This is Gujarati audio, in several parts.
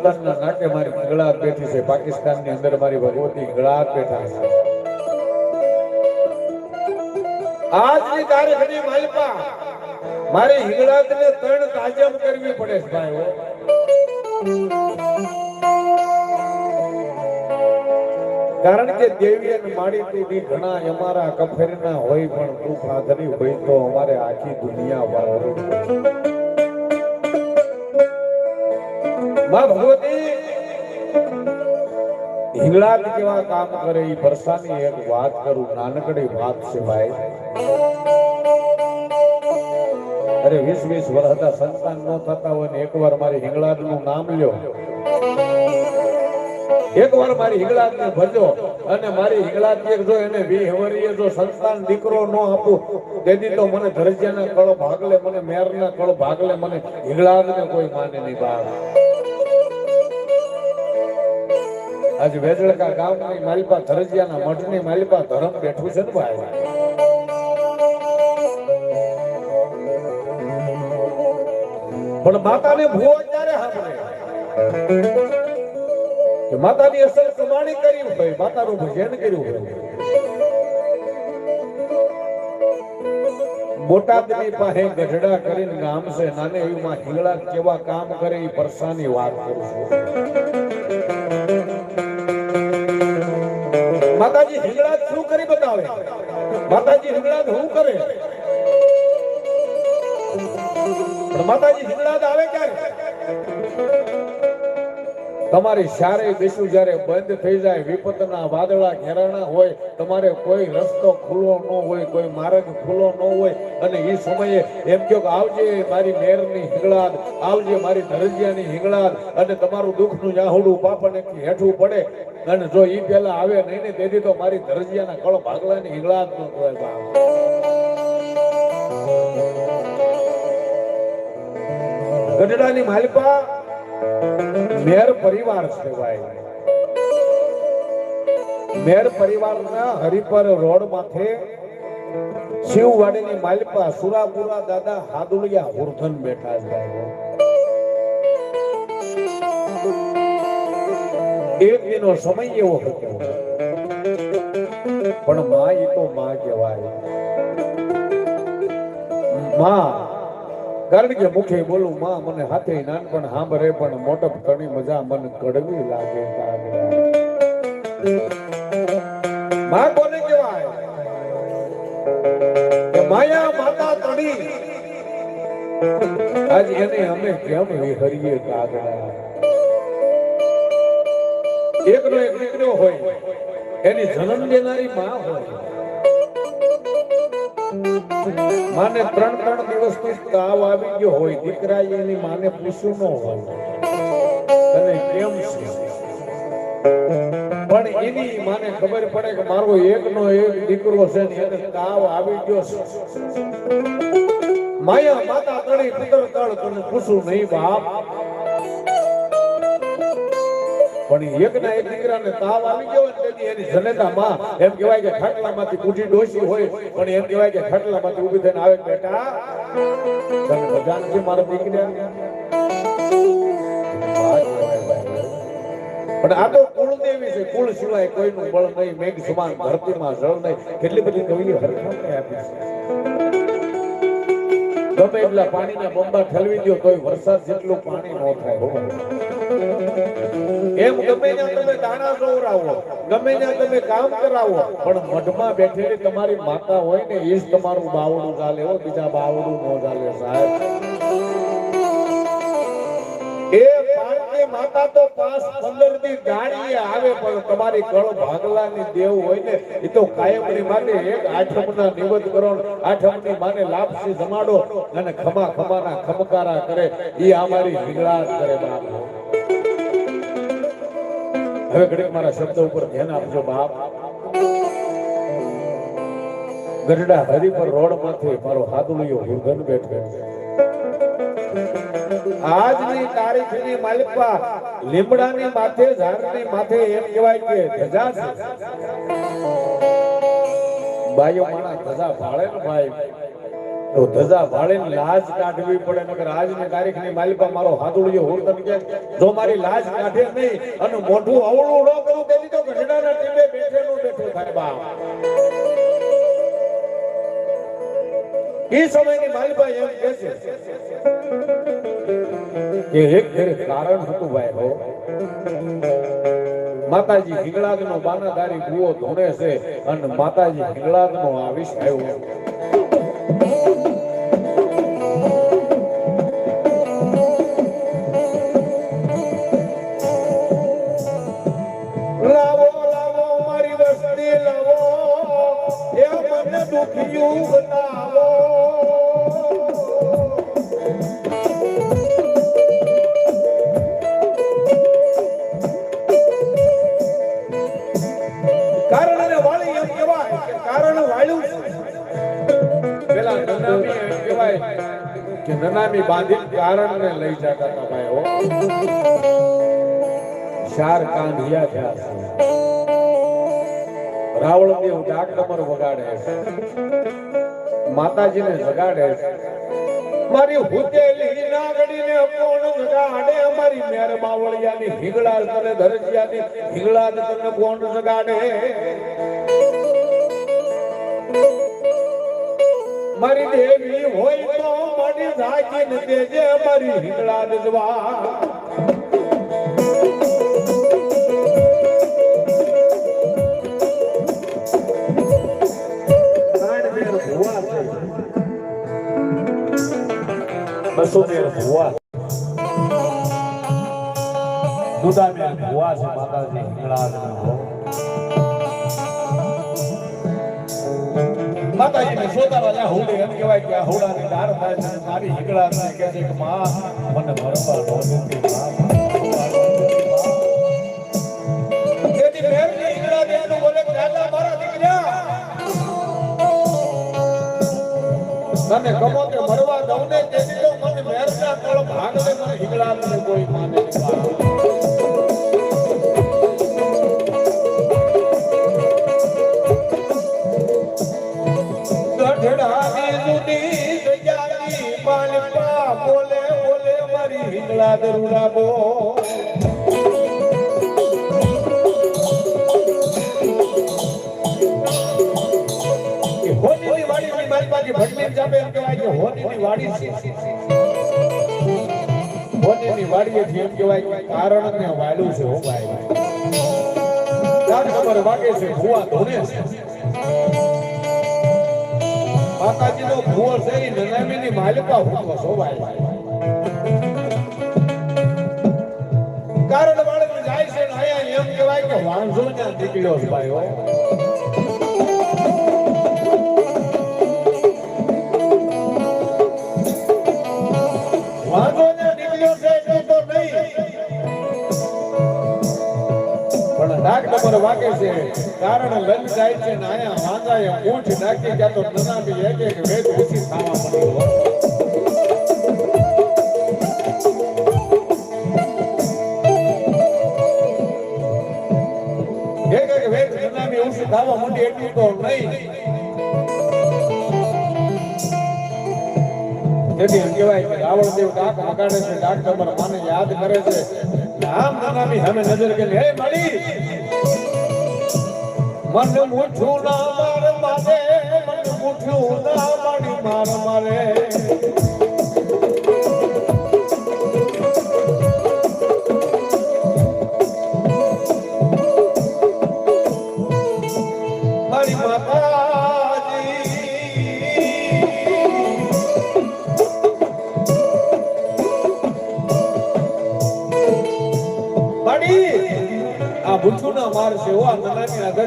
હિન્દુસ્તાનના નાકે મારી હિંગળાજ બેઠી છે, પાકિસ્તાનની અંદર મારી ભગવતી હિંગળાજ બેઠા છે. આજની તારીખની માલપા મારી હિંગળાજને 3 તાજમ કરવી પડે છે ભાઈઓ. કારણ કે દેવીએ માડી તીધી ઘણા અમારા કફેરના હોય પણ તું ફાધરી હોય તો અમારે આખી દુનિયા વાળો. માં ભગવતી હિંગળાજ કેવા કામ કરે એ પરસાની એક વાત કરું, નાનકડી વાત છે ભાઈ. અરે 20-20 વર્ષ હતા સંતાન ન થતા હોય ને એકવાર મારી હિંગળાજનું નામ લ્યો, એકવાર મારી હિંગળાજને ભજો અને મારી હિંગળાજ જો એને 20 વર્ષીય જો સંતાન દીકરો ન આપું તેથી તો મને ધરજીયાના કળો ભાગલે, મને મેરના કળો ભાગલે, મને હિંગળાજને કોઈ માને નહીં બાપ. આજ વેજળકા ગામની માલિપા ધરજીયાના મઠની માલિપા ધરમ બેઠું છે ને ભાઈ. પણ માતાને ભૂવો ક્યારે સાંભળે કે માતાની અસલ કમાણી કરી હોય, માતાનું ભજન કર્યું હોય. બોટાદની પાસે ગઢડા કરીને ગામ છે, નાને એવીમાં હિંગળાજ કેવા કામ કરે એ પરસાની વાત કરું છું. માતાજી હિંગળાજ શું કરી બતાવે, માતાજી હિંગળાજ શું કરે, પણ માતાજી હિંગળાજ આવે ક્યારે? તમારી સારે બેસું જ્યારે બંધ થઈ જાય, વિપતના વાદળા ઘેરાણા હોય, તમારે કોઈ રસ્તો ખુલ્લો ન હોય, કોઈ માર્ગ ખુલ્લો ન હોય અને એ સમયે એમ કહો કે આવજે મારી મેરની હિંગળાજ, આવજે મારી ધરજીયાની હિંગળાજ, અને તમારું દુઃખનું જાહુડું પાપણ હેઠું પડે અને જો ઈ પેલા આવે નહીં ને તેથી તો મારી ધરજીયાના કળો ભાગલાની હિંગળાજ ન હોય. ગઢડાની માલિપા મેર પરિવાર છે ભાઈ. મેર પરિવારના હરિપર રોડ માથે શિવવાડીની માલિપા સુરાપુરા દાદા હાદુલિયા ઉર્ધન બેઠા છે. એક દિનો સમય એવો હતો પણ માં એ તો માં કહેવાય. માં કારણ કે મુખે બોલું માં મને હાથે નાનપણ સાંભળે પણ મોટપ ઘણી મજા મને કડવી લાગે. માં કોને કહેવાય કે માયા માતા તણી, આજ એને અમે કેમ વિહરીએ કાગડા. એકનો એક દીકરો હોય એની જન્મ દેનારી માં હોય. માને 3 દિવસથી તાવ આવી ગયો હોય, દીકરા એની માને પૂછ્યું ન હોય અને કેમ છે, પણ એની માને ખબર પડે કે મારો એકનો એક દીકરો છે ને એને તાવ આવી ગયો છે. માયા માતા તળી પુત્ર તળ તને પૂછું નહીં બાપ, પણ એકના એક દીકરાને તાવ આવી ગયો ને તેથી એની જનેતા માં એમ કહેવાય કે ખાટલામાંથી ઉઠી ડોસી હોય પણ એમ કહેવાય કે ખાટલામાંથી ઊભી થઈને આવે બેટા તને મજા નથી મારા દીકરા. પણ આ તો કુળદેવી છે, કુળ સિવાય કોઈનું બળ નહીં, મેઘ સમાન ધરતીમાં જળ નહીં. કેટલી બધી કવિઓ હરખામણી આપી છે. ગમે એટલા પાણીના બંબા ઠલવી દો તોય વરસાદ જેટલું પાણી ન થાય. એમ ગમે ત્યાં તમે દાણા જોવરાવો, ગમે ત્યાં તમે કામ કરાવો, પણ મઢમાં બેઠેલી તમારી માતા હોય ને એ જ તમારું બાવડું ચાલે. બીજા બાવડું ન ચાલે સાહેબ. એ ભારતીય માતા તો 5-15 દી ગાડીએ આવે પણ તમારી કળ ભાગલાની દેવ હોય ને એ તો કાયમની માટે એક આઠમના નિવદ કરો, આઠમની માને લાપસી જમાડો અને ખમા ખમાના ખમકારા કરે. એ અમારી હિંગળાજ કરે બાપ. હવે ઘડીક મારા શબ્દ ઉપર ધ્યાન આપજો બાપ. ગઢડા હરિપર રોડ માંથી મારો હાદુલિયો ઉર્ધન બેઠો. આજની તારીખની માલિપા લીમડાની માથે, ઝાડની માથે એમ કહેવાય કે ધજા છે. બાયો માણા ધજા ભાળે ને ભાઈ તો ધજા ભાળીને લાજ કાઢવી પડે નકર આજની તારીખની માલિકા મારો હાથુડિયો હોરતન કે જો મારી લાજ કાઢે નહીં અને મોઢું અવળું ન કરું કે તો ગઢડાના ટીમે બેઠેનું બેઠું થાય બા એ સમયની માલિકા એમ કહે છે કે એક ફેરે કારણ હતું ભાઈ હો માતાજી હિંગળાજનો બાનાધારી કૂવો ધોણે છે અને માતાજી હિંગળાજનો આવિષ આવ્યો લાવો લાવો મારી વસ્તી લાવો એ મને દુખિયું બનાવો કે નનામી બાંધી કારણને લઈ જતા હતા ભાઈ હો ચાર કાન હિયા થયા છે રાવળદેવ ડાક નંબર વગાડે છે માતાજીને જગાડે છે મારી હુતેલી નાગડીને કોણ જગાડે અમારી મેર બાવળિયાની હિંગળાજ તને ધરજિયાની હિંગળાજ તને કોણ જગાડે મારી દેવી હોય તો મારી ઝાકીને દેજે મારી હિંગળાજ જવા બસો મેર ભુવા દુધા મેર ભુવા છે માતાજી હિંગળાજ માતાજીને શોધવા જા હોડે એમ કહેવાય કે આ હોડાની ધાર થાય છે મારી હિંગળાજને કહે છે કે માં મને ભરપર ભોગવતી માં તેથી મેરની હિંગળાજ એનું બોલે કે દાદા મારા દીકરા તને ગમો કે મરવા દઉં ને તેથી તો મને મેરના કોળ ભાગ દે મને હિંગળાજને કોઈ માને બોલે બોલે મારી હિંગળાજ રૂડાબો હોનીની વાડીની મારી પાસે ભટલી જાપે એમ કહેવાય કે હોનીની વાડી છે હોનીની વાડીએથી એમ કહેવાય કે કારણને વાળું છે હો ભાઈ દાદ ખબર વાગે છે ભુવા ધોને છે માતાજીનો ભુવો છે એ નનામીની માલિકા ભુવો શોભાય કારણ વાળે જાય છે ને આયા એમ કહેવાય કે વાંઝો ને નીકળ્યો છે ભાઈ હો વાંઝો ને નીકળ્યો છે એટલે તો નહીં પણ ડાક નંબર વાગે છે કારણ લઈ જાય છે ને આયા વાંઝાએ ઊંચ નાખી ગયા તો નનામી એક એક વેદ ઉછી ખાવા મળ્યો દાવા મોટી એટલી તો નહીં તેથી એમ કહેવાય કે રાવણદેવ ડાક વગાડે છે ડાક તમારા માને યાદ કરે છે નામ નાનામી સામે નજર કરી હે મળી મન મૂઠું ના માર મારે મન મૂઠું ના મારી માર મારે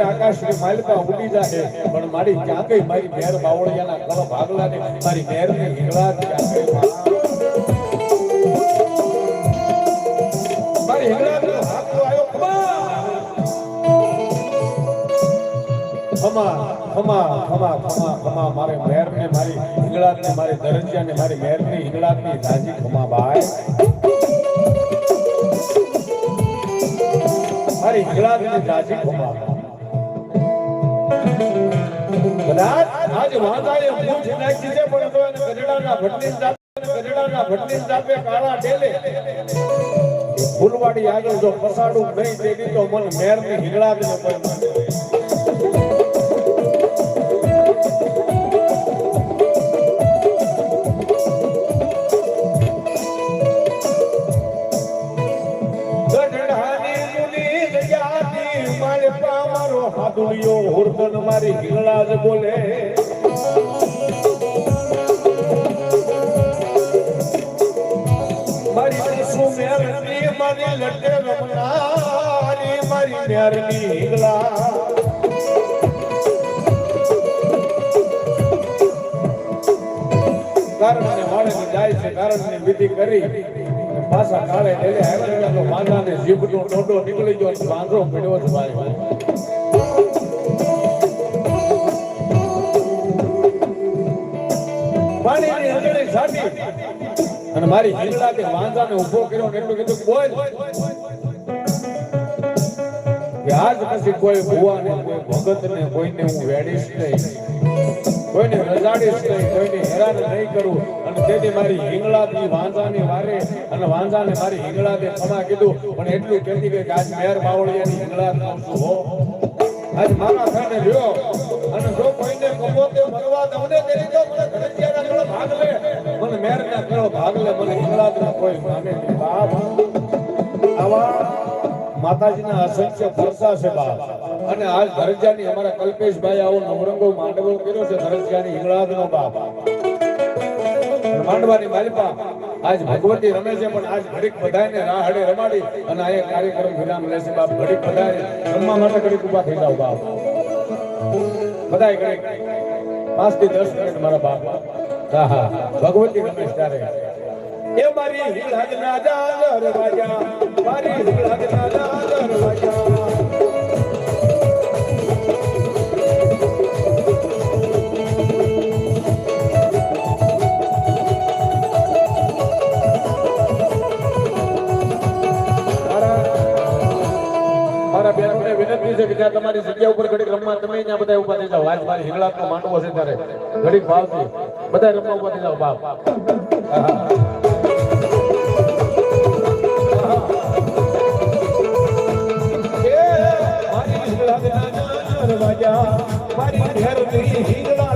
આકાશની માલિકા ઉડી જાય પણ મારી ક્યાં ગઈ મારી મેર બાવળિયાના ઘર ભાગલા ને મારી મેર ને હિંગળાજ ક્યાં ગઈ મારી હિંગળાજ નો હાથ તો આવ્યો ખમા ખમા ખમા ખમા ખમા મારે મેર ને મારી હિંગળાજ ને મારી દરજિયા ને મારી મેર ની હિંગળાજ ની જાજી ખમા ભાઈ મારી હિંગળાજ ની જાજી ખમા કદાચ આજ વાંધાએ મૂછ નાખી છે પણ તો એને ગજડાના ભટની જાપે કાળા ઢેલે ફૂલવાડી આગળ જો પસાડું નહીં તેની તો મન મેરની હિંગળા જ ન કોઈ હાથુડીઓ હુરદન મારી હિંગળા જ બોલે મારી સુમેરની મારી લટે રમણાની મારી મેરની હિંગળા કારણને માળે જાય છે કારણની વિધિ કરી પાછા કાળે ઢેલે આવ્યા તો વાંધાને જીભનો ડોડો નીકળી ગયો અને વાંધો પડ્યો જ ભાઈ પાણીની હંગળી છાટી અને મારી હિંગળાથી વાંધાને ઊભો કર્યો ને એટલું કીધું બોલ કે આજ પછી કોઈ ભુવાને કોઈ ભગતને કોઈને હું વેડીશ નહીં કોઈને રજાડીશ નહીં કોઈને હેરાન નહીં કરું અને તેથી મારી હિંગળાથી વાંધાની વારે અને વાંધાને મારી હિંગળાથી ખમા કીધું પણ એટલું કહેતી કે આજ મેર બાવળિયાની હિંગળા થાવશું હો આજ મારા ખાને રહ્યો અને જો કોઈને કમોતે મરવા દઉને તેની તો મને ઘરજિયાના થોડો ભાગ લે મને મેરના થોડો ભાગ લે મને હિંગળાના કોઈ માને નહીં બાપ આવા માતાજીના અસંખ્ય ભરસા છે બાપ અને આજ ધરજાની અમારા કલ્પેશભાઈ આવો નવરંગો માંડવો કર્યો છે ધરજાની હિંગળાનો બાપ માંડવાની માલિપા આજ ભગવતી રમે છે પણ આજ ઘડીક બધાને રાહડે રમાડી અને આ કાર્યક્રમ વિરામ લેશે બાપ ઘડીક બધાએ રમવા માટે ઘડીક ઊભા થઈ જાવ બાપ બધાએ ઘડીક 5 થી 10 મિનિટ મારા બાપ હા હા ભગવતી રમે ત્યારે એ મારી હિંગળાના જાગર વાજા મારી હિંગળાના જાગર વાજા વિનંતી છે કે જ્યાં તમારી જગ્યા ઉપર ઘડીક રમવા તમે ત્યાં બધા ઉભા થઈ જાઓ આજ મારી હિંગળાનો માંડવો છે ત્યારે ઘડીક ભાવથી બધા રમવા ઉભા થઈ જાઓ બાપ મારી હિંગળા મારી ઘેર હિંગળા